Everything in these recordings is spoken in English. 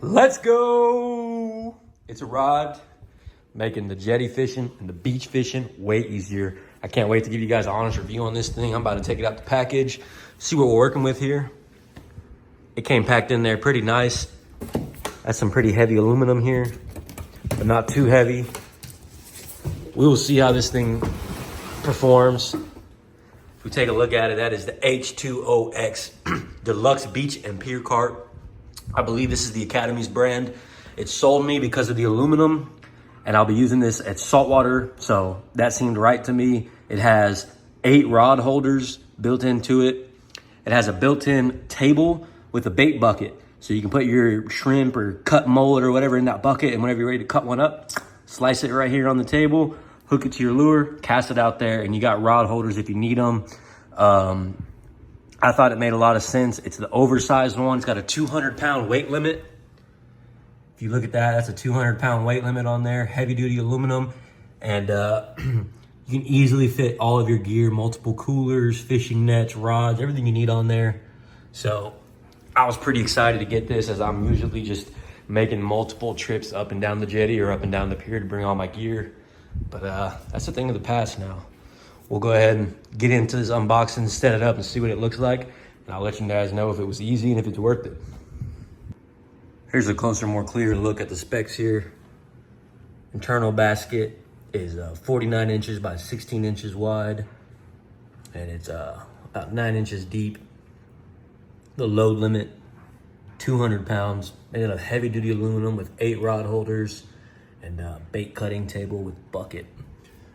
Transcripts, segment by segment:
Let's go. It's a rod making the jetty fishing and the beach fishing way easier. I can't wait to give you guys an honest review on this thing. I'm about to take it out the package, see what we're working with here. It came packed in there pretty nice. That's some pretty heavy aluminum here, but not too heavy. We will see how this thing performs. If we take a look at it, that is the H20X Deluxe Beach and Pier cart. I believe this is the Academy's brand. It sold me because of the aluminum, and I'll be using this at saltwater, so that seemed right to me. It has 8 rod holders built into it. It has a built-in table with a bait bucket, so you can put your shrimp or cut mullet or whatever in that bucket, and whenever you're ready to cut one up, slice it right here on the table, hook it to your lure, cast it out there, and you got rod holders if you need them. I thought it made a lot of sense. It's the oversized one. It's got a 200-pound weight limit. If you look at that, that's a 200-pound weight limit on there, heavy-duty aluminum, and you can easily fit all of your gear, multiple coolers, fishing nets, rods, everything you need on there. So I was pretty excited to get this, as I'm usually just making multiple trips up and down the jetty or up and down the pier to bring all my gear. But that's a thing of the past now. We'll go ahead and get into this unboxing, set it up, and see what it looks like. And I'll let you guys know if it was easy and if it's worth it. Here's a closer, more clear look at the specs here. Internal basket is 49 inches by 16 inches wide. And it's about 9 inches deep. The load limit, 200 pounds. Made out of heavy duty aluminum with 8 rod holders and a bait cutting table with bucket.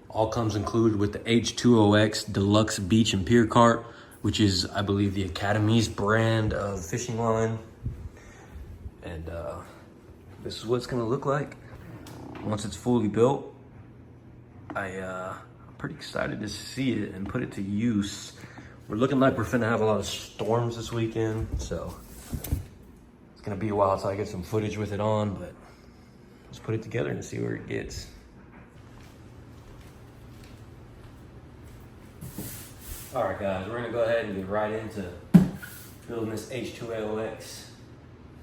All comes included with the H20X Deluxe Beach and Pier cart, which is, I believe, the Academy's brand of fishing line. And this is what it's gonna look like once it's fully built. I'm pretty excited to see it and put it to use. We're looking like we're finna have a lot of storms this weekend, so it's gonna be a while until I get some footage with it on, but let's put it together and see where it gets. All right, guys, we're gonna go ahead and get right into building this H20X.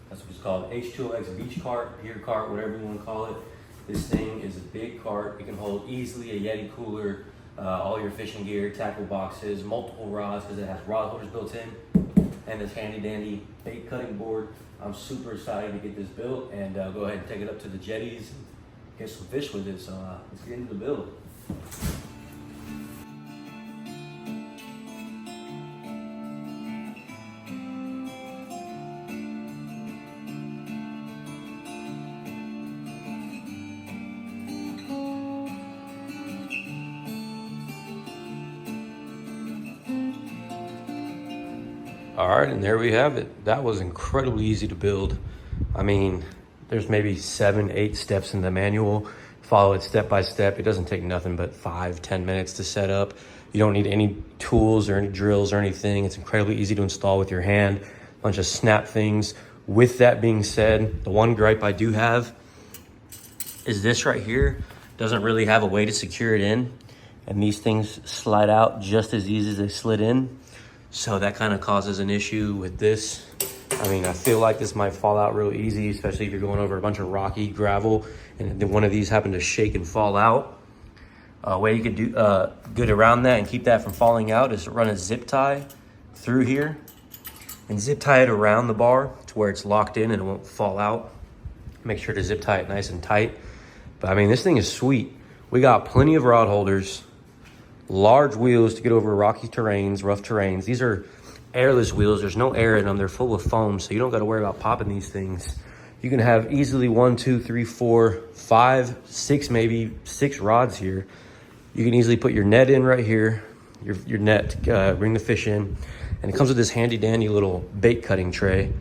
That's what it's called, H20X Beach cart, Pier cart, whatever you wanna call it. This thing is a big cart. It can hold easily a Jetty cooler, all your fishing gear, tackle boxes, multiple rods, because it has rod holders built in, and this handy dandy bait cutting board. I'm super excited to get this built and go ahead and take it up to the jetties and get some fish with it. So let's get into the build. All right, and there we have it. That was incredibly easy to build. I mean, there's maybe 7-8 steps in the manual. Follow it step by step. It doesn't take nothing but 5-10 minutes to set up. You don't need any tools or any drills or anything. It's incredibly easy to install with your hand. A bunch of snap things. With that being said, the one gripe I do have is this right here doesn't really have a way to secure it in. And these things slide out just as easy as they slid in. So that kind of causes an issue with this. I mean, I feel like this might fall out real easy, especially if you're going over a bunch of rocky gravel and then one of these happen to shake and fall out. A way you could do good around that and keep that from falling out is to run a zip tie through here and zip tie it around the bar to where it's locked in and it won't fall out. Make sure to zip tie it nice and tight. But I mean, this thing is sweet. We got plenty of rod holders, large wheels to get over rocky terrains, rough terrains. These are airless wheels. There's no air in them. They're full of foam, so you don't got to worry about popping these things. You can have easily 1, 2, 3, 4, 5, 6, maybe 6 rods here. You can easily put your net in right here, your net, bring the fish in, and it comes with this handy dandy little bait cutting tray.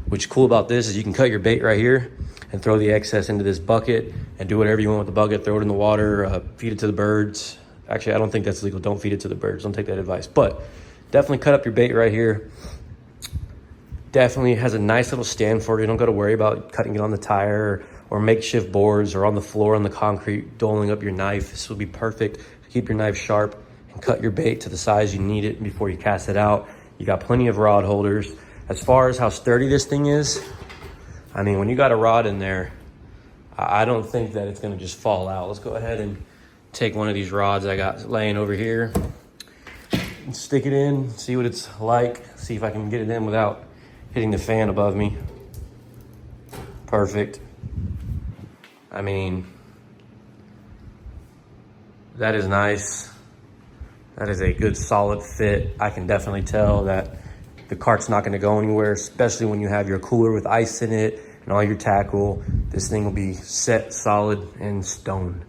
What's cool about this is you can cut your bait right here and throw the excess into this bucket and do whatever you want with the bucket. Throw it in the water, feed it to the birds. Actually, I don't think that's legal. Don't feed it to the birds. Don't take that advice. But definitely cut up your bait right here. Definitely has a nice little stand for it. You don't got to worry about cutting it on the tire or makeshift boards or on the floor on the concrete, doling up your knife. This will be perfect to keep your knife sharp and cut your bait to the size you need it before you cast it out. You got plenty of rod holders. As far as how sturdy this thing is, I mean, when you got a rod in there, I don't think that it's gonna just fall out. Let's go ahead and take one of these rods I got laying over here and stick it in, see what it's like, see if I can get it in without hitting the fan above me. Perfect. I mean, that is nice. That is a good solid fit. I can definitely tell that the cart's not gonna go anywhere, especially when you have your cooler with ice in it and all your tackle. This thing will be set solid in stone.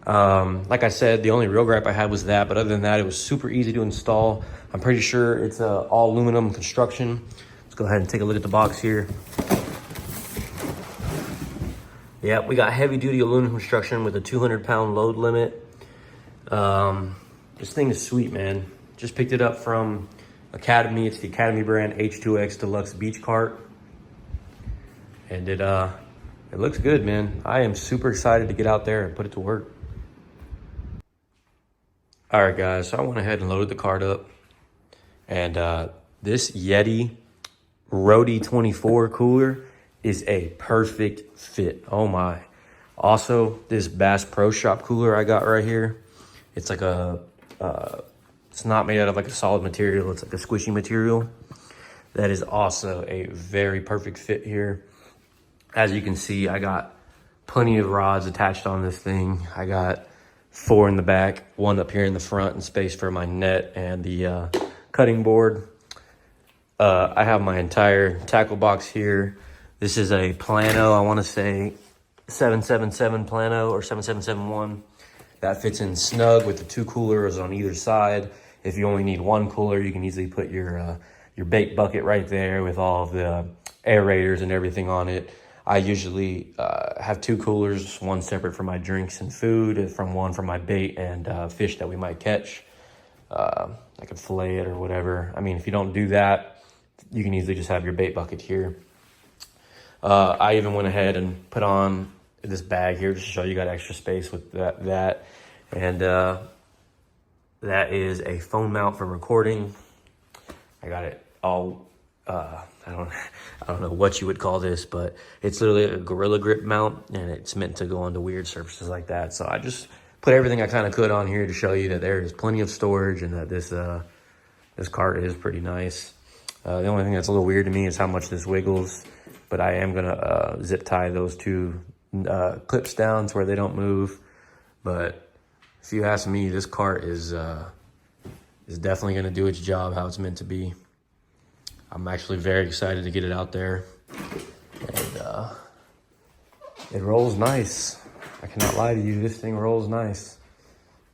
Like I said, the only real gripe I had was that, but other than that, it was super easy to install. I'm pretty sure it's all aluminum construction. Let's go ahead and take a look at the box here. Yep, we got heavy duty aluminum construction with a 200-pound load limit. This thing is sweet, man. Just picked it up from Academy. It's the Academy brand H20X Deluxe beach cart. And it looks good, man. I am super excited to get out there and put it to work. All right, guys, so I went ahead and loaded the cart up. And this Jetty Roadie 24 cooler is a perfect fit. Oh my. Also, this Bass Pro Shop cooler I got right here, it's like it's not made out of like a solid material, it's like a squishy material. That is also a very perfect fit here. As you can see, I got plenty of rods attached on this thing. I got 4 in the back, 1 up here in the front, and space for my net and the cutting board. I have my entire tackle box here. This is a Plano, I want to say 777 Plano or 7771. That fits in snug with the 2 coolers on either side. If you only need 1 cooler, you can easily put your bait bucket right there with all of the aerators and everything on it. I usually have 2 coolers, 1 separate for my drinks and food, and 1 for my bait and fish that we might catch. I could fillet it or whatever. I mean, if you don't do that, you can easily just have your bait bucket here. I even went ahead and put on this bag here just to show you got extra space with that. And that is a phone mount for recording. I got it all, I don't know what you would call this, but it's literally a Gorilla Grip mount, and it's meant to go onto weird surfaces like that. So I just put everything I kind of could on here to show you that there is plenty of storage and that this cart is pretty nice. The only thing that's a little weird to me is how much this wiggles, but I am gonna zip tie those 2 clips down to where they don't move. But if you ask me, this cart is definitely gonna do its job how it's meant to be. I'm actually very excited to get it out there, and it rolls nice. I cannot lie to you, this thing rolls nice.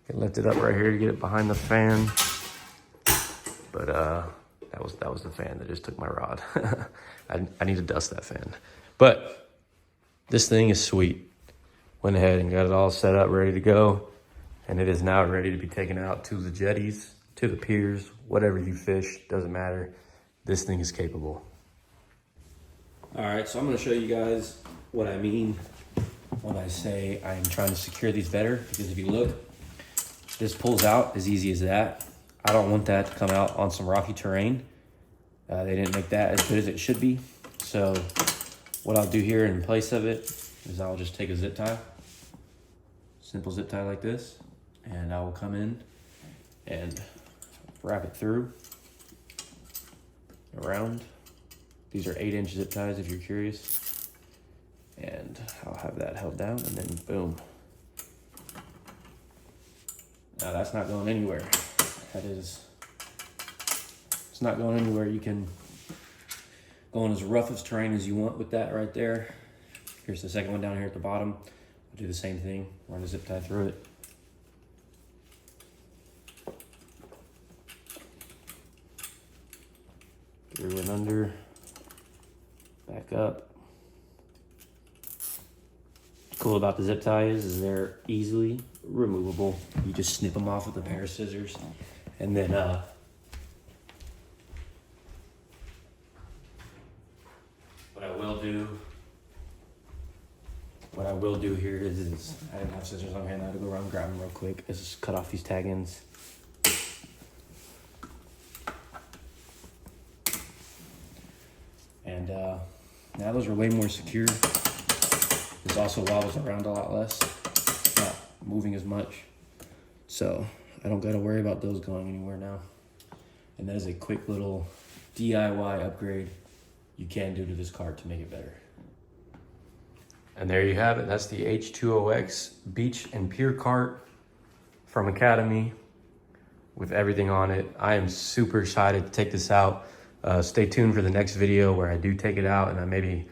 I can lift it up right here to get it behind the fan, but that was the fan that just took my rod. I need to dust that fan, but this thing is sweet. Went ahead and got it all set up, ready to go, and it is now ready to be taken out to the jetties, to the piers, whatever you fish, doesn't matter. This thing is capable. All right, so I'm gonna show you guys what I mean when I say I'm trying to secure these better, because if you look, this pulls out as easy as that. I don't want that to come out on some rocky terrain. They didn't make that as good as it should be. So what I'll do here in place of it is I'll just take a zip tie, simple zip tie like this, and I will come in and wrap it through, around. These are 8-inch zip ties if you're curious. And I'll have that held down, and then boom. Now that's not going anywhere. It's not going anywhere. You can go on as rough of terrain as you want with that right there. Here's the second one down here at the bottom. I'll do the same thing, run a zip tie through it. Through and under, back up. What's cool about the zip ties is they're easily removable. You just snip them off with a pair of scissors, and then what I will do here is I didn't have scissors on hand. I had to go around and grab them real quick. Is just cut off these tag ends. And Now those are way more secure. This also wobbles around a lot less. It's not moving as much. So I don't gotta worry about those going anywhere now. And that is a quick little DIY upgrade you can do to this cart to make it better. And there you have it. That's the H20X Beach and Pier cart from Academy with everything on it. I am super excited to take this out. Stay tuned for the next video where I do take it out and I maybe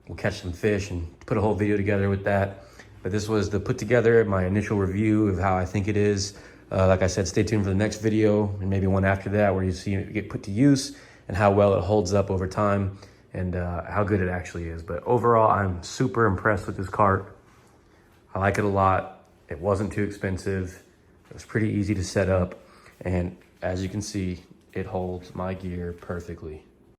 will catch some fish and put a whole video together with that. But this was the put together, my initial review of how I think it is. Like I said, stay tuned for the next video and maybe one after that where you see it get put to use and how well it holds up over time and how good it actually is. But overall, I'm super impressed with this cart. I like it a lot. It wasn't too expensive. It was pretty easy to set up. And as you can see, it holds my gear perfectly.